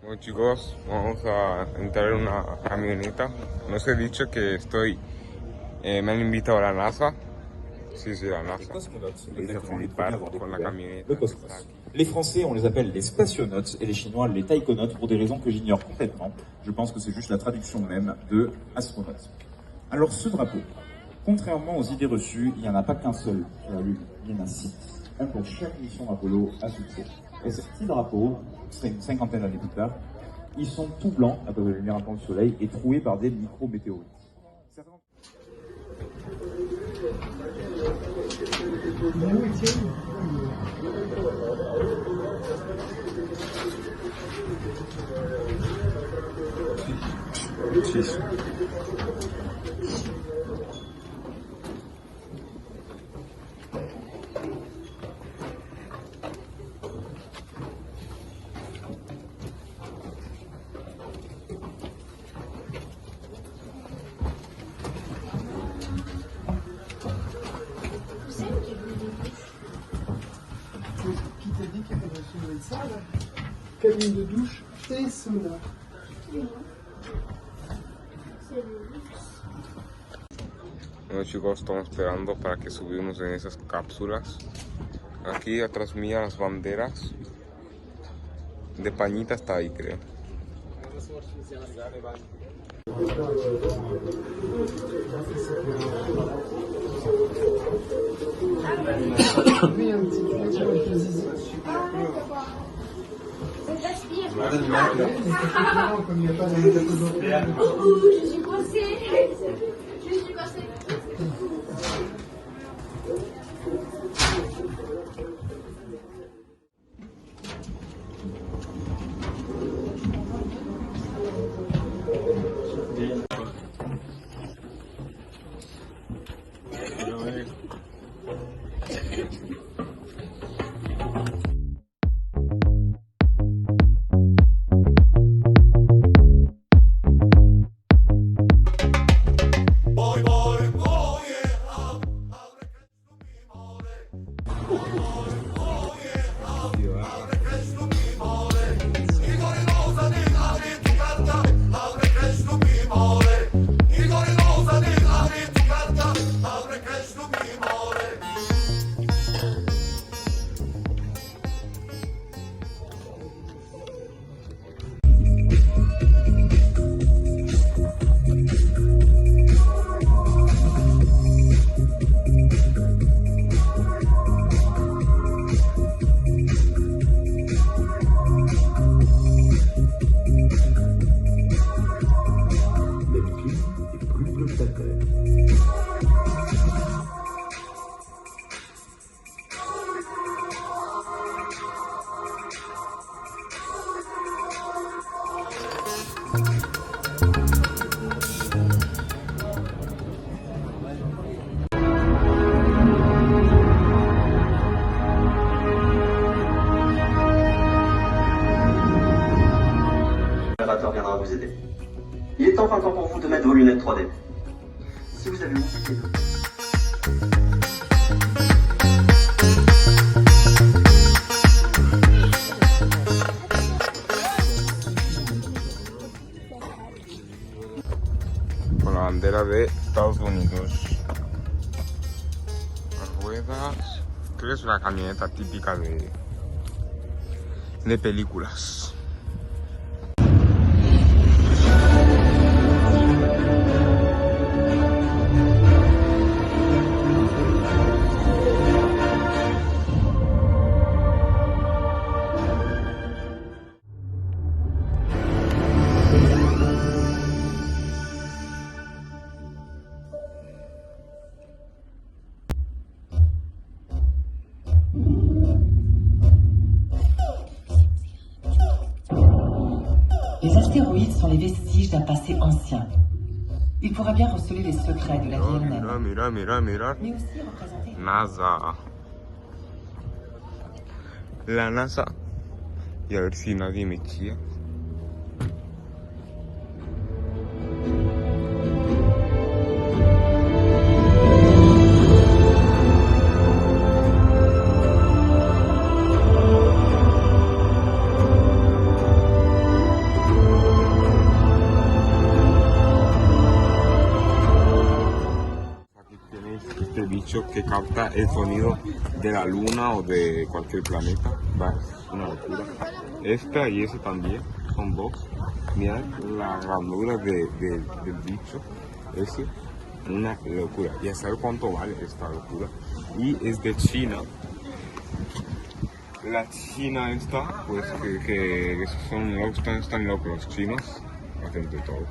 Bueno chicos, vamos a entrar en una camioneta. No os he dicho que me han invitado a la NASA. Sí, la NASA. Con la camioneta. Les Français, on les appelle les spationautes et les Chinois les taïkonautes pour des raisons que j'ignore complètement. Je pense que c'est juste la traduction même de astronaute. Alors ce drapeau, contrairement aux idées reçues, il n'y en a pas qu'un seul sur la Lune, il y en a 6. Un pour chaque mission Apollo à succès. Et ces petits drapeaux, c'est une cinquantaine d'années plus tard, ils sont tout blancs à cause de la lumière un peu du soleil et troués par des micro-météorites. Qui t'a dit qu'elle avait reçu une salle, cabine de douche et sauna. Bueno chicos, estamos esperando para que subimos en esas cápsulas. Aquí atrás mía las banderas de pañita está ahí, creo. Oui, un petit peu avec le zizi. Comme il n'y a pas de Je suis coincée. Je suis coincée. Viendra vous aider. Il est enfin temps pour vous de mettre vos lunettes 3D. Si vous avez oublié de... Con la bandera de Estados Unidos. Las ruedas. Creo que es una camioneta típica de películas. Les astéroïdes sont les vestiges d'un passé ancien. Ils pourraient bien receler les secrets de la vie humaine. Mira. Mais aussi représenter... NASA. La NASA. Y a ver si nadie me chilla. bicho que capta el sonido de la luna o de cualquier planeta. Va, es una locura. Esta y ese también son dos. Mirad la ranura del bicho. Ese, una locura. Y a saber cuánto vale esta locura. Y es de China. La China esta, pues que son locos, están locos los chinos. Hacen de todo.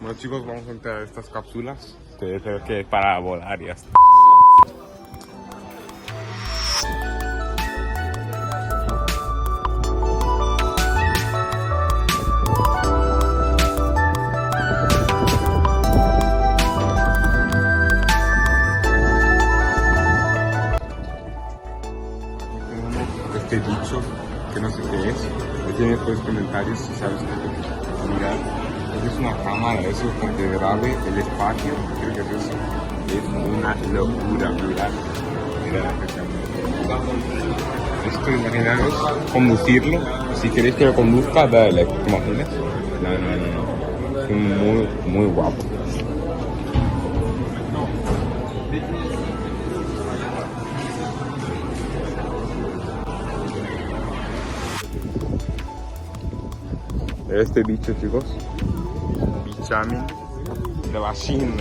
Bueno chicos, vamos a entrar a estas cápsulas, que creo que es para volar y ya está. Este bicho, que no sé qué es, déjenme en los comentarios si sabes qué es. Mirad. Es una cámara, eso es para que grabe el espacio, creo que es eso. Es una locura, mirad. Esto imaginaros conducirlo, si queréis que lo conduzca, dale, ¿te imaginas? No. Es muy guapo. Este bicho chicos. Bichamin de Bashine.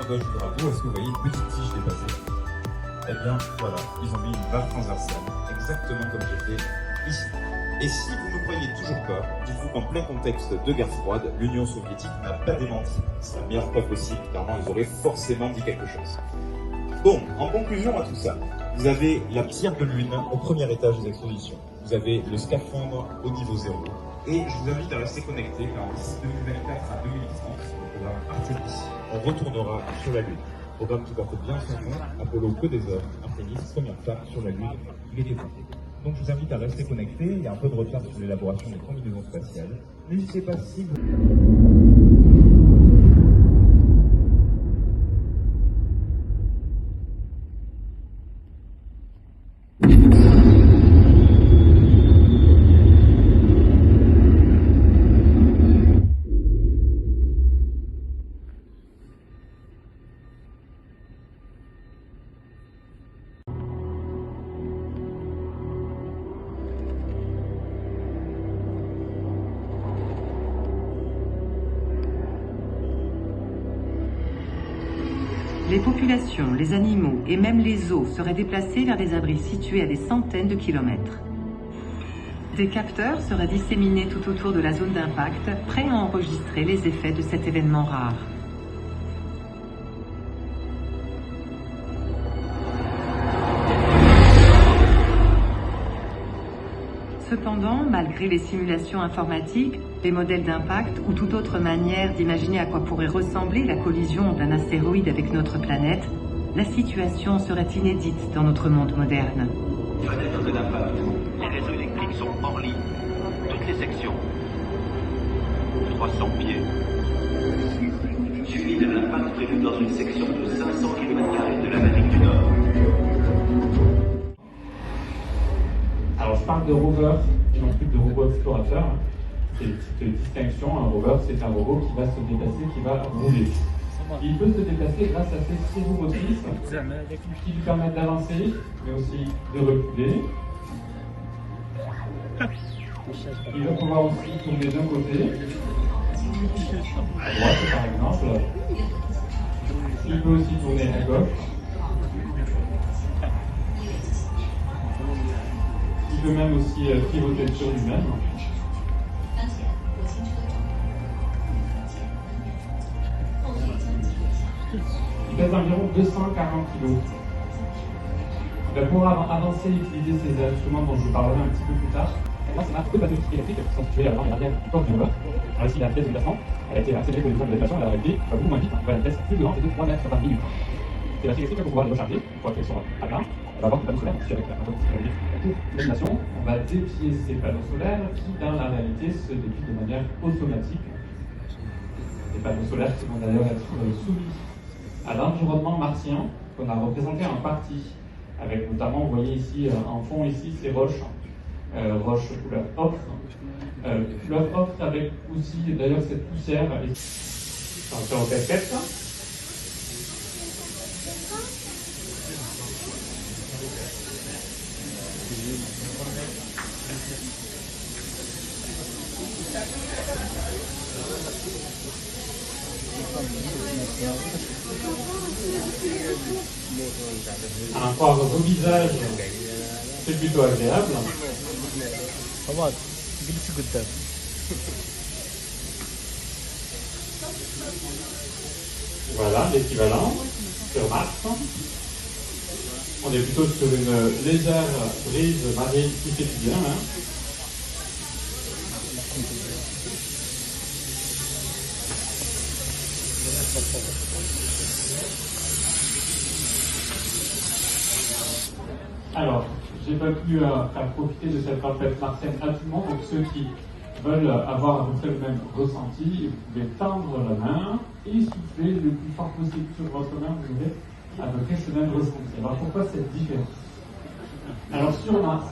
Gauche du drapeau, est-ce que vous voyez une petite tige dépassée? Eh bien, voilà, ils ont mis une barre transversale, exactement comme j'ai fait ici. Et si vous ne croyez toujours pas, dites-vous qu'en plein contexte de guerre froide, l'Union soviétique n'a pas démenti. C'est la meilleure preuve possible, car ils auraient forcément dit quelque chose. Bon, en conclusion à tout ça, vous avez la pierre de lune au premier étage des expositions. Vous avez le scaphandre au niveau 0. Et je vous invite à rester connecté, car d'ici 2024 à 2030, le programme Artemis, on retournera sur la Lune. Programme qui porte bien son nom, Apollo que des hommes, Artemis, première femme sur la Lune, il était tenté. Donc je vous invite à rester connecté, il y a un peu de retard sur l'élaboration des combinaisons spatiales. N'hésitez pas si vous... Les populations, les animaux et même les eaux seraient déplacés vers des abris situés à des centaines de kilomètres. Des capteurs seraient disséminés tout autour de la zone d'impact, prêts à enregistrer les effets de cet événement rare. Cependant, malgré les simulations informatiques, les modèles d'impact ou toute autre manière d'imaginer à quoi pourrait ressembler la collision d'un astéroïde avec notre planète, la situation serait inédite dans notre monde moderne. Fenêtre d'impact. Les réseaux électriques sont hors ligne. Toutes les sections. 300 pieds. Suivi de l'impact prévu dans une section de 500 km² de l'Amérique du Nord. Alors je parle de rover et non plus de robot explorateur. C'est une petite distinction. Un rover, c'est un robot qui va se déplacer, qui va rouler. Il peut se déplacer grâce à ses trous motrices qui lui permettent d'avancer, mais aussi de reculer. Il va pouvoir aussi tourner d'un côté, à droite par exemple. Il peut aussi tourner à gauche. Il peut même aussi pivoter sur lui-même. Il pèse environ 240 kg. Il va pouvoir avancer et utiliser ces instruments dont je vous parlerai un petit peu plus tard. Maintenant, c'est deux bateaux électriques qui sont situés dans l'arrière du corps du rover. Alors ici, la vitesse de déplacement, elle a été accélérée pour les zones de déplacement, elle a été beaucoup moins vite, à une vitesse plus grande de 3 mètres par minute. C'est batterie électrique pour pouvoir les recharger, une fois qu'elles sont à plat. On va avoir des panneaux solaires aussi avec la moto pour l'illumination. On va dépier ces panneaux solaires qui, dans la réalité, se dépient de manière automatique. Des panneaux solaires qui vont d'ailleurs être soumis à l'environnement martien qu'on a représenté en partie, avec notamment, vous voyez ici, en fond ici, ces roches, roches couleur ocre, couleur ocre avec aussi d'ailleurs cette poussière. Attention aux casquettes. Un croire au visage, c'est plutôt agréable. Voilà l'équivalent sur Mars. On est plutôt sur une légère brise marine qui fait du bien. Alors, j'ai pas pu faire profiter de cette tempête martienne à tout le monde, donc ceux qui veulent avoir à peu près le même ressenti, vous pouvez tendre la main et souffler le plus fort possible sur votre main, vous aurez à peu près ce même ressenti. Alors pourquoi cette différence? Alors sur Mars,